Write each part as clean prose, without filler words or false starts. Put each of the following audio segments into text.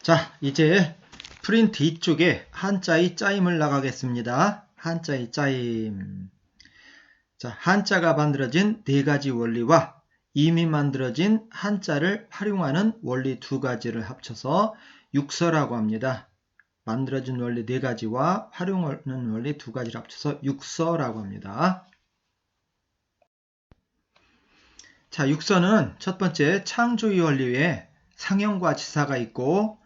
자, 이제 프린트 이쪽에 한자의 짜임을 나가겠습니다. 한자의 짜임. 자, 한자가 만들어진 네 가지 원리와 이미 만들어진 한자를 활용하는 원리 두 가지를 합쳐서 육서라고 합니다. 만들어진 원리 네 가지와 활용하는 원리 두 가지를 합쳐서 육서라고 합니다. 자, 육서는 첫 번째 창조의 원리에 상형과 지사가 있고,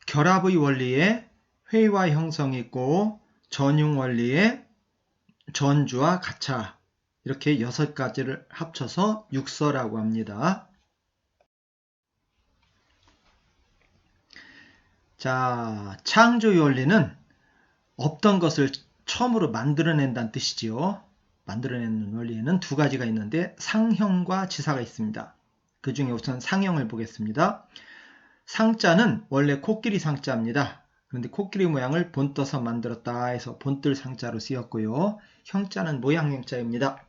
결합의 원리에 회의와 형성이 있고, 전용 원리에 전주와 가차, 이렇게 6가지를 합쳐서 육서라고 합니다. 자, 창조의 원리는 없던 것을 처음으로 만들어낸다는 뜻이지요. 만들어내는 원리에는 두 가지가 있는데 상형과 지사가 있습니다. 그 중에 우선 상형을 보겠습니다. 상자는 원래 코끼리 상자입니다. 그런데 코끼리 모양을 본떠서 만들었다 해서 본뜰 상자로 쓰였고요. 형자는 모양 형자입니다.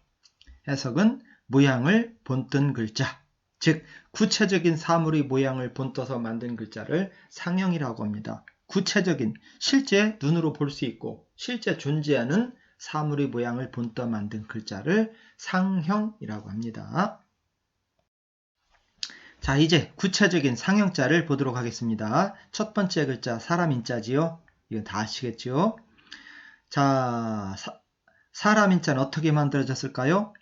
해석은 모양을 본뜬 글자, 즉 구체적인 사물의 모양을 본떠서 만든 글자를 상형이라고 합니다. 구체적인, 실제 눈으로 볼 수 있고 실제 존재하는 사물의 모양을 본떠 만든 글자를 상형이라고 합니다. 자, 이제 구체적인 상형자를 보도록 하겠습니다. 첫 번째 글자 사람 인자지요. 이건 다 아시겠죠? 자, 사람 인자는 어떻게 만들어졌을까요?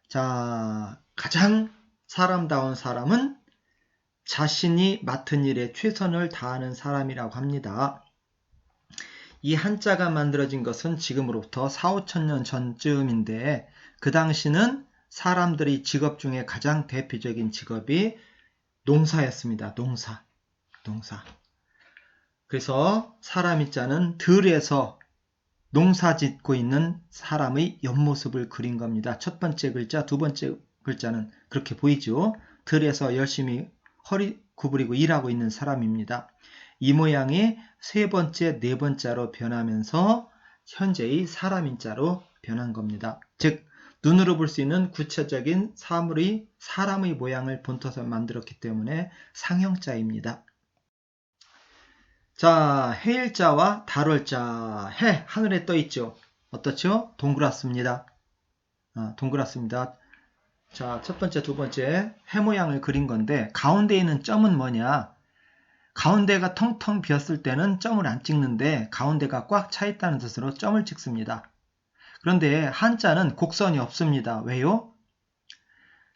자, 가장 사람다운 사람은 자신이 맡은 일에 최선을 다하는 사람이라고 합니다. 이 한자가 만들어진 것은 지금으로부터 4,5천년 전쯤인데 그 당시는 사람들의 직업 중에 가장 대표적인 직업이 농사였습니다. 농사. 그래서 사람 인자는 들에서 농사 짓고 있는 사람의 옆모습을 그린 겁니다. 첫 번째 글자, 두 번째 글자는 그렇게 보이죠. 들에서 열심히 허리 구부리고 일하고 있는 사람입니다. 이 모양이 세 번째, 네 번째로 변하면서 현재의 사람 인자로 변한 겁니다. 즉 눈으로 볼 수 있는 구체적인 사람의 모양을 본떠서 만들었기 때문에 상형자입니다. 자, 해일자와 달월자. 해, 하늘에 떠 있죠. 어떻죠? 동그랗습니다. 동그랗습니다. 자, 첫 번째, 두 번째 해 모양을 그린 건데 가운데 있는 점은 뭐냐? 가운데가 텅텅 비었을 때는 점을 안 찍는데 가운데가 꽉 차 있다는 뜻으로 점을 찍습니다. 그런데 한자는 곡선이 없습니다. 왜요?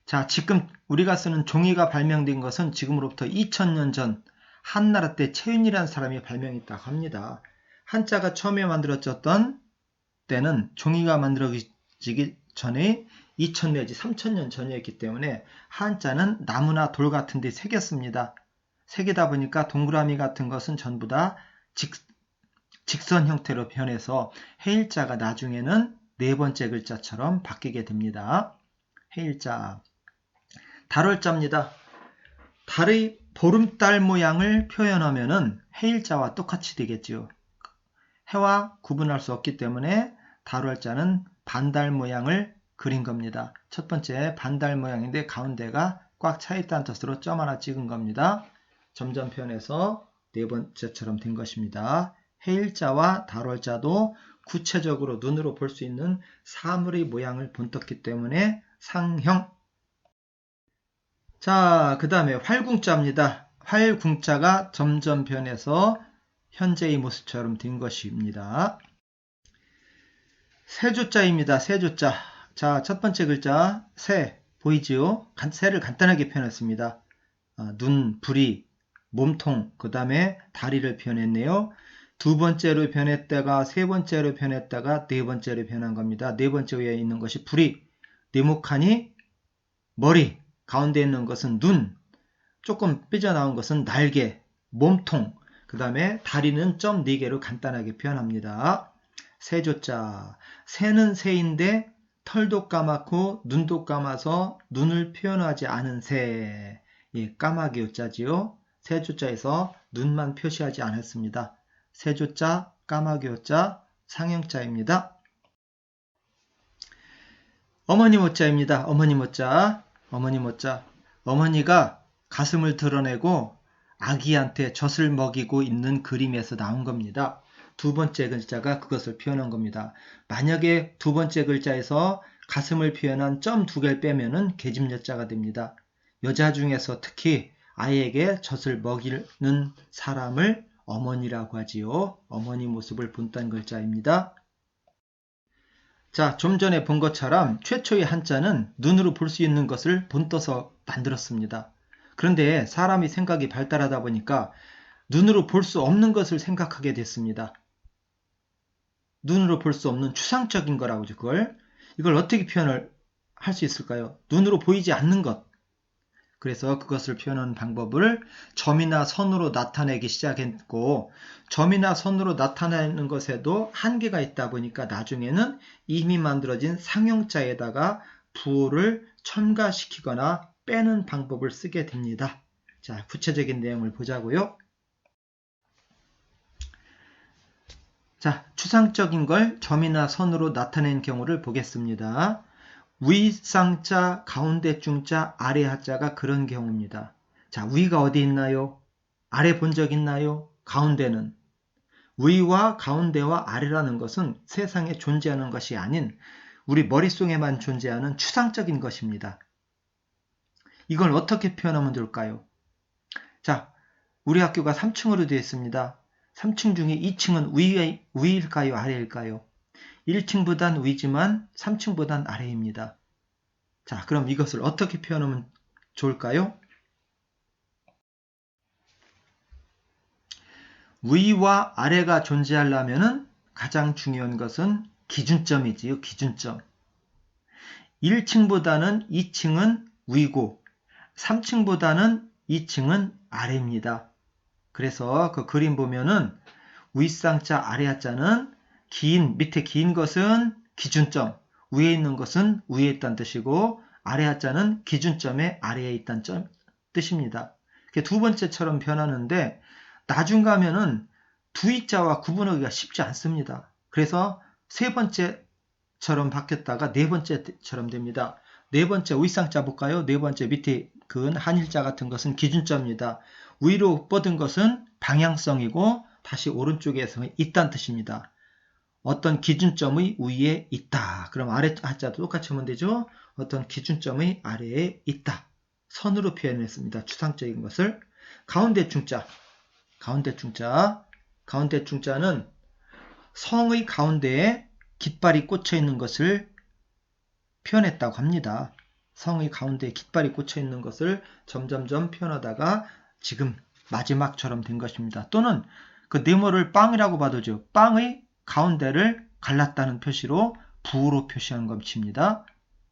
자, 지금 우리가 쓰는 종이가 발명된 것은 지금으로부터 2000년 전 한나라 때 채윤이라는 사람이 발명했다고 합니다. 한자가 처음에 만들어졌던 때는 종이가 만들어지기 전에 2000 내지 3000년 전이었기 때문에 한자는 나무나 돌 같은 데 새겼습니다. 새기다 보니까 동그라미 같은 것은 전부 다 직선 형태로 변해서 해일자가 나중에는 네 번째 글자처럼 바뀌게 됩니다. 해일자. 달월자입니다. 달의 보름달 모양을 표현하면은 해일자와 똑같이 되겠지요. 해와 구분할 수 없기 때문에 달월자는 반달 모양을 그린 겁니다. 첫 번째 반달 모양인데 가운데가 꽉 차 있다는 뜻으로 점 하나 찍은 겁니다. 점점 표현해서 네 번째처럼 된 것입니다. 해일자와 달월자도 구체적으로 눈으로 볼 수 있는 사물의 모양을 본떴기 때문에 상형. 자, 그 다음에 활궁자입니다. 활궁자가 점점 변해서 현재의 모습처럼 된 것입니다. 세조자입니다. 세조자. 자, 첫 번째 글자 새 보이지요? 새를 간단하게 표현했습니다. 눈, 부리, 몸통, 그 다음에 다리를 표현했네요. 두 번째로 변했다가 세 번째로 변했다가 네 번째로 변한 겁니다. 네 번째 위에 있는 것이 부리, 네모칸이 머리, 가운데 있는 것은 눈, 조금 삐져나온 것은 날개, 몸통, 그 다음에 다리는 점 4개로 간단하게 표현합니다. 세조자. 새는 새인데 털도 까맣고 눈도 까마서 눈을 표현하지 않은 새. 예, 까마귀 요자지요. 세조자에서 눈만 표시하지 않았습니다. 세조자, 까마귀 요자, 상형자입니다. 어머니 모자입니다. 어머니 모자. 어머니가 가슴을 드러내고 아기한테 젖을 먹이고 있는 그림에서 나온 겁니다. 두 번째 글자가 그것을 표현한 겁니다. 만약에 두 번째 글자에서 가슴을 표현한 점 두 개를 빼면은 계집여자가 됩니다. 여자 중에서 특히 아이에게 젖을 먹이는 사람을 어머니라고 하지요. 어머니 모습을 본딴 글자입니다. 자, 좀 전에 본 것처럼 최초의 한자는 눈으로 볼 수 있는 것을 본떠서 만들었습니다. 그런데 사람이 생각이 발달하다 보니까 눈으로 볼 수 없는 것을 생각하게 됐습니다. 눈으로 볼 수 없는 추상적인 거라고 하죠. 이걸 어떻게 표현을 할 수 있을까요? 눈으로 보이지 않는 것. 그래서 그것을 표현하는 방법을 점이나 선으로 나타내기 시작했고, 점이나 선으로 나타내는 것에도 한계가 있다 보니까 나중에는 이미 만들어진 상형자에다가 부호를 첨가시키거나 빼는 방법을 쓰게 됩니다. 자, 구체적인 내용을 보자고요. 자, 추상적인 걸 점이나 선으로 나타낸 경우를 보겠습니다. 위쌍자, 가운데 중자, 아래 하자가 그런 경우입니다. 자, 위가 어디 있나요? 아래 본 적 있나요? 가운데는? 위와 가운데와 아래라는 것은 세상에 존재하는 것이 아닌 우리 머릿속에만 존재하는 추상적인 것입니다. 이걸 어떻게 표현하면 좋을까요? 자, 우리 학교가 3층으로 되어 있습니다. 3층 중에 2층은 위일까요? 아래일까요? 1층보단 위지만 3층보단 아래입니다. 자, 그럼 이것을 어떻게 표현하면 좋을까요? 위와 아래가 존재하려면 가장 중요한 것은 기준점이지요. 기준점. 1층보다는 2층은 위고 3층보다는 2층은 아래입니다. 그래서 그 그림 보면은 윗상자 아래하자는 밑에 긴 것은 기준점, 위에 있는 것은 위에 있다는 뜻이고 아래하자는 기준점의 아래에 있다는 뜻입니다. 두 번째처럼 변하는데 나중 가면은 두 이자와 구분하기가 쉽지 않습니다. 그래서 세 번째처럼 바뀌었다가 네 번째처럼 됩니다. 네 번째 윗상자 볼까요? 네 번째 밑에 근 한일자 같은 것은 기준점입니다. 위로 뻗은 것은 방향성이고 다시 오른쪽에서 있다는 뜻입니다. 어떤 기준점의 위에 있다. 그럼 아래 하자도 똑같이 하면 되죠. 어떤 기준점의 아래에 있다. 선으로 표현했습니다. 추상적인 것을. 가운데 중자. 가운데 중자는 성의 가운데에 깃발이 꽂혀 있는 것을 표현했다고 합니다. 성의 가운데에 깃발이 꽂혀 있는 것을 점점점 표현하다가 지금 마지막처럼 된 것입니다. 또는 그 네모를 빵이라고 봐도죠. 빵의 가운데를 갈랐다는 표시로 부호로 표시한 것입니다.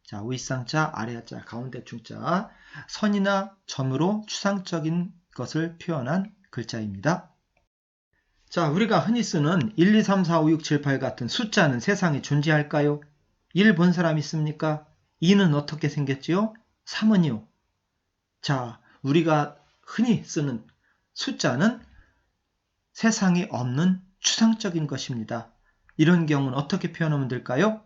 자, 윗상자, 아래자, 가운데 중자, 선이나 점으로 추상적인 것을 표현한 글자입니다. 자, 우리가 흔히 쓰는 1, 2, 3, 4, 5, 6, 7, 8 같은 숫자는 세상에 존재할까요? 1 본 사람 있습니까? 2는 어떻게 생겼지요? 3은요? 자, 우리가 흔히 쓰는 숫자는 세상에 없는 추상적인 것입니다. 이런 경우는 어떻게 표현하면 될까요?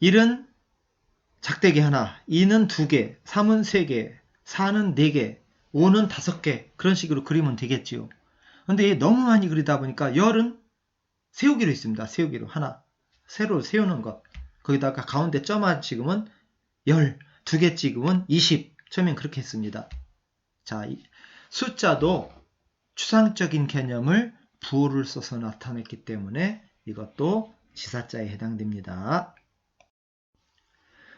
1은 작대기 하나, 2는 2개, 3은 3개, 4는 4개, 5는 5개 그런 식으로 그리면 되겠지요. 근데 너무 많이 그리다 보니까 열은 세우기로 있습니다. 세우기로 하나 새로 세우는 것. 거기다가 가운데 점화 지금은 10, 2개 찍으면 20. 처음엔 그렇게 했습니다. 자, 숫자도 추상적인 개념을 부호를 써서 나타냈기 때문에 이것도 지사자에 해당됩니다.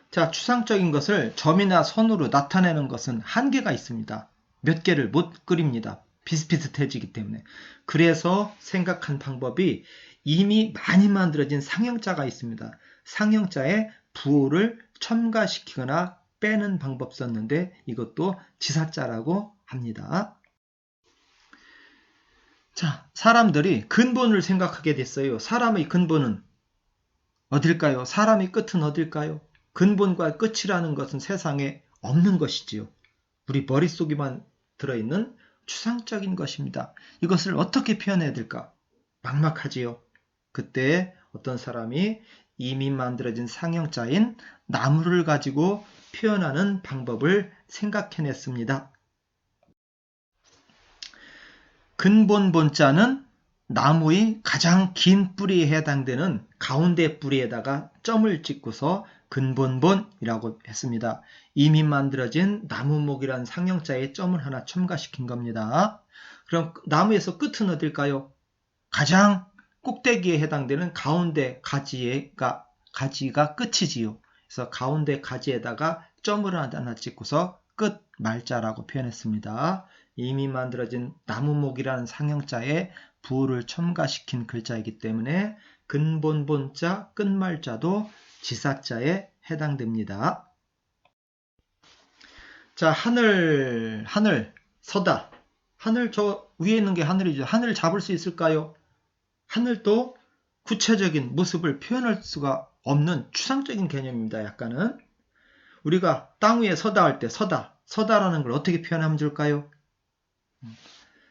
자, 추상적인 것을 점이나 선으로 나타내는 것은 한계가 있습니다. 몇 개를 못 그립니다. 비슷비슷해지기 때문에. 그래서 생각한 방법이 이미 많이 만들어진 상형자가 있습니다. 상형자에 부호를 첨가시키거나 빼는 방법 썼는데 이것도 지사자라고 합니다. 자, 사람들이 근본을 생각하게 됐어요. 사람의 근본은 어딜까요? 사람의 끝은 어딜까요? 근본과 끝이라는 것은 세상에 없는 것이지요. 우리 머릿속에만 들어있는 추상적인 것입니다. 이것을 어떻게 표현해야 될까? 막막하지요. 그때 어떤 사람이 이미 만들어진 상형자인 나무를 가지고 표현하는 방법을 생각해냈습니다. 근본 본자는 나무의 가장 긴 뿌리에 해당되는 가운데 뿌리에다가 점을 찍고서 근본본이라고 했습니다. 이미 만들어진 나무목이란 상형자에 점을 하나 첨가시킨 겁니다. 그럼 나무에서 끝은 어딜까요? 가장 꼭대기에 해당되는 가운데 가지가 끝이지요. 그래서 가운데 가지에다가 점을 하나 찍고서 끝 말자라고 표현했습니다. 이미 만들어진 나무목이라는 상형자에 부호를 첨가시킨 글자이기 때문에 근본본자 끝말자도 지사자에 해당됩니다. 자, 하늘, 서다. 하늘, 저 위에 있는 게 하늘이죠. 하늘을 잡을 수 있을까요? 하늘도 구체적인 모습을 표현할 수가 없는 추상적인 개념입니다. 약간은. 우리가 땅 위에 서다 할 때 서다라는 걸 어떻게 표현하면 좋을까요?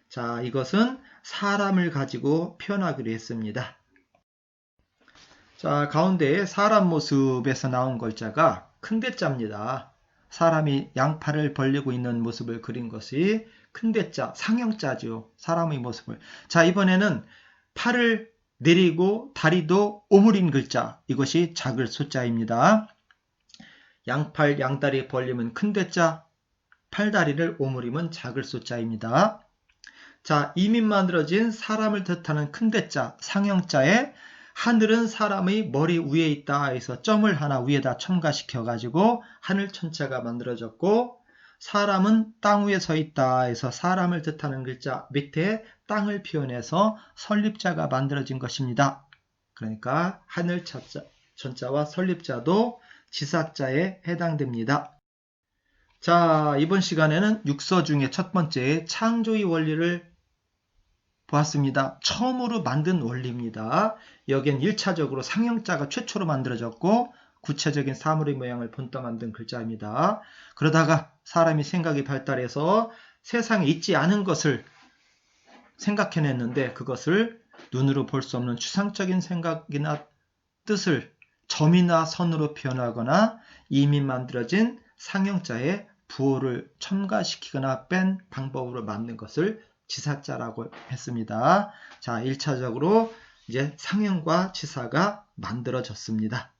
자, 이것은 사람을 가지고 표현하기로 했습니다. 자, 가운데 사람 모습에서 나온 글자가 큰대자입니다. 사람이 양팔을 벌리고 있는 모습을 그린 것이 큰대자, 상형자죠. 사람의 모습을. 자, 이번에는 팔을 내리고 다리도 오므린 글자, 이것이 작을 소자입니다. 양팔, 양다리 벌리면 큰대자, 팔다리를 오므리면 작을 소자입니다. 자, 이미 만들어진 사람을 뜻하는 큰대자, 상형자에 하늘은 사람의 머리 위에 있다 해서 점을 하나 위에다 첨가시켜 가지고 하늘 천체가 만들어졌고, 사람은 땅 위에 서 있다 해서 사람을 뜻하는 글자 밑에 땅을 표현해서 설립자가 만들어진 것입니다. 그러니까 하늘 천자와 설립자도 지사자에 해당됩니다. 자, 이번 시간에는 육서 중에 첫 번째 창조의 원리를 보았습니다. 처음으로 만든 원리입니다. 여기엔 1차적으로 상형자가 최초로 만들어졌고 구체적인 사물의 모양을 본떠 만든 글자입니다. 그러다가 사람이 생각이 발달해서 세상에 있지 않은 것을 생각해냈는데 그것을 눈으로 볼 수 없는 추상적인 생각이나 뜻을 점이나 선으로 표현하거나 이미 만들어진 상형자에 부호를 첨가시키거나 뺀 방법으로 만든 것을 지사자라고 했습니다. 자, 1차적으로 이제 상형과 지사가 만들어졌습니다.